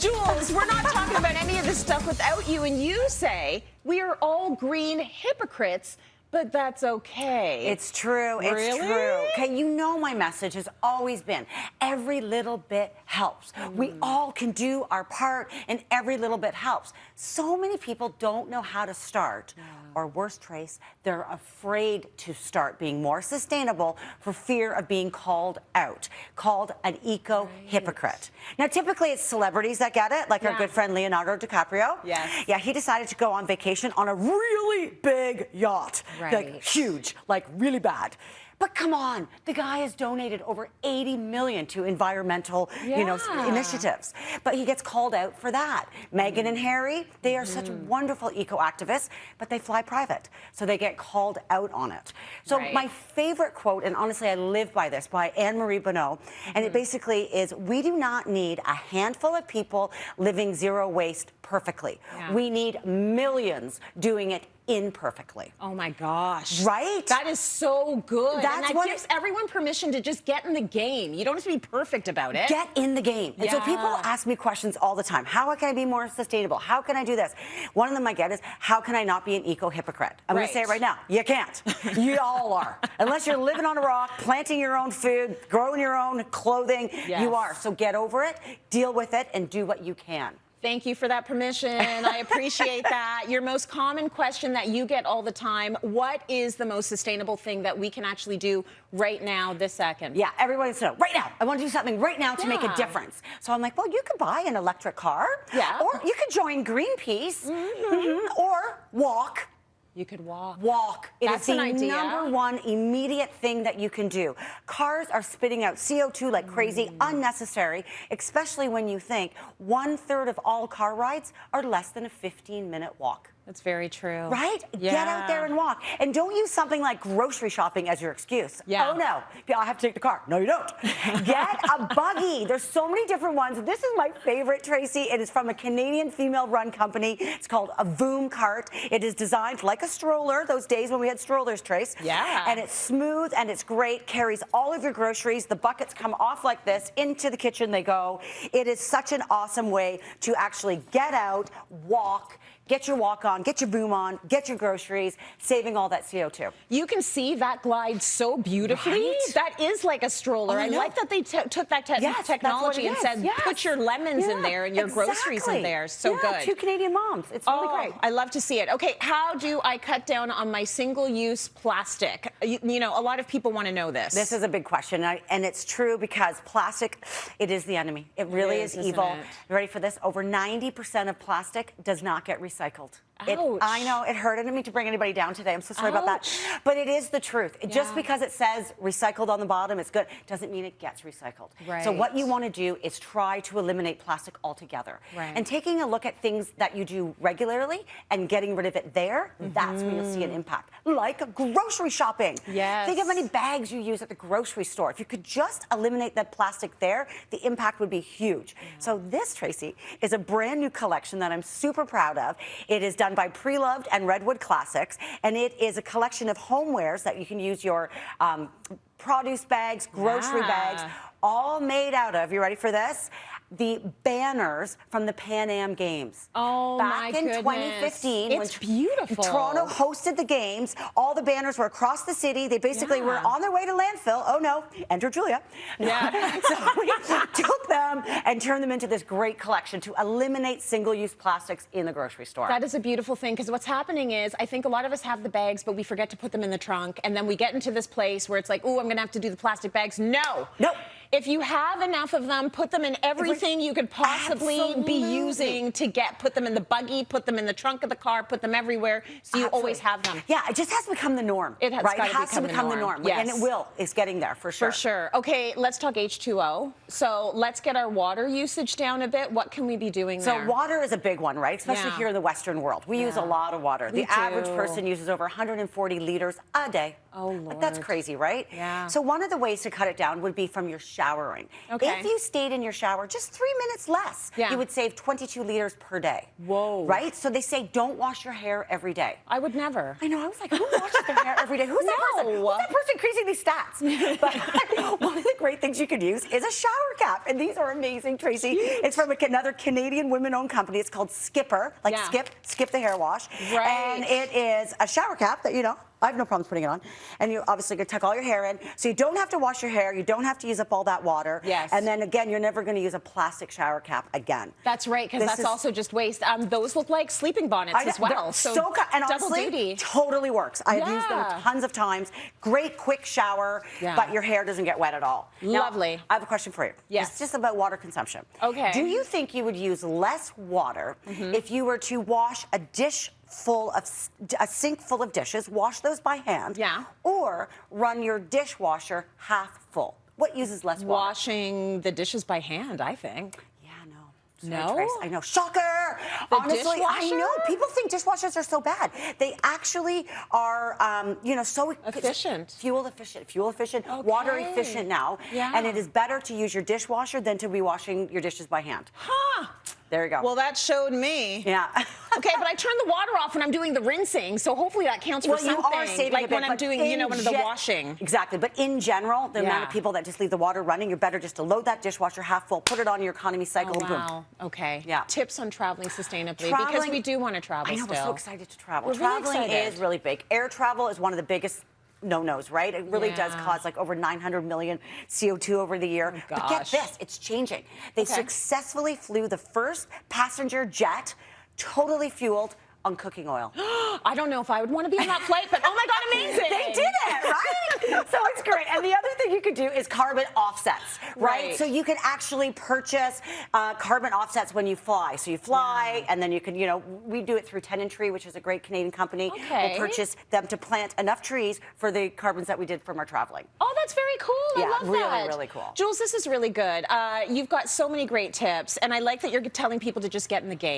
Jules, we're not talking about any of this stuff without you, and you say we are all green hypocrites, but that's okay. It's true. It's Really? true. Okay, you know my message has always been every little bit helps. We all can do our part, and every little bit helps. So many people don't know how to start, or worse, Trace, they're afraid to start being more sustainable for fear of being called out, called an eco-hypocrite. Now, typically it's celebrities that get it, like our good friend Leonardo DiCaprio. Yes. Yeah, he decided to go on vacation on a really big yacht. Right. Like huge, like really bad. But come on, the guy has donated over 80 million to environmental, initiatives. But he gets called out for that. Meghan and Harry, they are such wonderful eco-activists, but they fly private. So they get called out on it. So my favorite quote, and honestly I live by this, by Anne-Marie Bonneau, and it basically is, we do not need a handful of people living zero waste perfectly. We need millions doing it imperfectly. Oh my gosh. Right? That is so good. That's and that gives everyone permission to just get in the game. You don't have to be perfect about it. Get in the game. And so people ask me questions all the time. How can I be more sustainable? How can I do this? One of them I get is, how can I not be an eco-hypocrite? I'm going to say it right now. You can't. You all are. Unless you're living on a rock, planting your own food, growing your own clothing, you are. So get over it, deal with it, and do what you can. Thank you for that permission. I appreciate that. Your most common question that you get all the time, what is the most sustainable thing that we can actually do right now, this second? Yeah, everyone wants to know, right now. I want to do something right now to make a difference. So I'm like, well, you could buy an electric car. Or you could join Greenpeace. Or walk. You could walk. Walk. That's It is an the idea. number one immediate thing that you can do. Cars are spitting out CO2 like crazy, unnecessary, especially when you think 1/3 of all car rides are less than a 15-minute walk. That's very true. Right? Get out there and walk. And don't use something like grocery shopping as your excuse. Oh, no. I have to take the car. No, you don't. Get a buggy. There's so many different ones. This is my favorite, Tracy. It is from a Canadian female-run company. It's called a Voom Cart. It is designed like a stroller, those days when we had strollers, Trace. And it's smooth and it's great. Carries all of your groceries. The buckets come off like this. Into the kitchen they go. It is such an awesome way to actually get out, walk, get your walk on, get your boom on, get your groceries, saving all that CO2. You can see that glides so beautifully. That is like a stroller. I like that they took that technology and said, put your lemons in there and your groceries in there. So good. 2 Canadian moms. It's really great. I love to see it. Okay, how do I cut down on my single-use plastic? You know, a lot of people want to know this. This is a big question, and it's true because plastic, it is the enemy. It really is evil. You ready for this? Over 90% of plastic does not get recycled. I know, it hurt. I didn't mean to bring anybody down today. I'm so sorry about that. But it is the truth. Just because it says recycled on the bottom, it's good, doesn't mean it gets recycled. So what you want to do is try to eliminate plastic altogether. And taking a look at things that you do regularly and getting rid of it there, that's when you'll see an impact. Like grocery shopping. Think of how many bags you use at the grocery store. If you could just eliminate that plastic there, the impact would be huge. So this, Tracy, is a brand new collection that I'm super proud of. It is done by Pre-Loved and Redwood Classics, and it is a collection of homewares that you can use your produce bags, grocery bags, all made out of, you ready for this? The banners from the Pan Am Games. Back in 2015, it's beautiful. Toronto hosted the games. All the banners were across the city. They basically were on their way to landfill. Oh no, enter Julia. So we took them and turned them into this great collection to eliminate single-use plastics in the grocery store. That is a beautiful thing, because what's happening is, I think a lot of us have the bags, but we forget to put them in the trunk, and then we get into this place where it's like, oh, I'm gonna have to do the plastic bags. No. If you have enough of them, put them in everything you could possibly be using to put them in the buggy, put them in the trunk of the car, put them everywhere, so you always have them. It just has to become the norm. It has to become the norm. And it will. It's getting there, for sure. For sure. Okay, let's talk H2O. So let's get our water usage down a bit. What can we be doing there? So water is a big one, right? Especially here in the Western world. We use a lot of water. The average person uses over 140 liters a day. Oh, Lord. That's crazy, right? So one of the ways to cut it down would be from your shower. showering. Okay. If you stayed in your shower just 3 minutes less, you would save 22 liters per day. Whoa. Right? So they say don't wash your hair every day. I would never. I know. I was like, who washes their hair every day? Who's that person? Who's that person increasing these stats? But one of the great things you could use is a shower cap. And these are amazing, Tracy. It's from another Canadian women-owned company. It's called Skipper, like skip the hair wash. Right. And it is a shower cap that, you know, I have no problems putting it on. And you obviously can tuck all your hair in. So you don't have to wash your hair. You don't have to use up all that water. Yes. And then again, you're never going to use a plastic shower cap again. That's right, because that's also just waste. Those look like sleeping bonnets as well. So and double honestly, duty. Totally works. I've used them tons of times. Great quick shower, but your hair doesn't get wet at all. Lovely. Now, I have a question for you. Yes. It's just about water consumption. Okay. Do you think you would use less water if you were to wash a sink full of dishes, wash those by hand, or run your dishwasher half full? What uses less water? Washing the dishes by hand, I think. Yeah, no. No? Sorry, Trace. I know. Shocker! Honestly, I know. People think dishwashers are so bad. They actually are, you know, so efficient. Fuel efficient, water efficient now. Yeah. And it is better to use your dishwasher than to be washing your dishes by hand. Huh. There you go. Well, that showed me. Yeah. Okay, but I turn the water off when I'm doing the rinsing, so hopefully that counts for something. You are saving like a bit, when I'm doing, you know, when the washing. Exactly, but in general, the amount of people that just leave the water running, you're better just to load that dishwasher half full, put it on your economy cycle, and boom. Okay. Yeah. Tips on traveling sustainably, because we do want to travel still. I know, we're so excited to travel. We're really Traveling excited. is really big. Air travel is one of the biggest no-nos, right? It really does cause like over 900 million CO2 over the year. Oh, but get this, it's changing. They successfully flew the first passenger jet totally fueled on cooking oil. I don't know if I would want to be on that flight, but oh my God, amazing. They did it, right? So it's great. And the other thing you could do is carbon offsets, right? So you can actually purchase carbon offsets when you fly. So you fly, and then you can, you know, we do it through Tenantry, which is a great Canadian company. Okay. We'll purchase them to plant enough trees for the carbons that we did from our traveling. Oh, that's very cool. I love that. Really cool. Jules, this is really good. You've got so many great tips, and I like that you're telling people to just get in the game.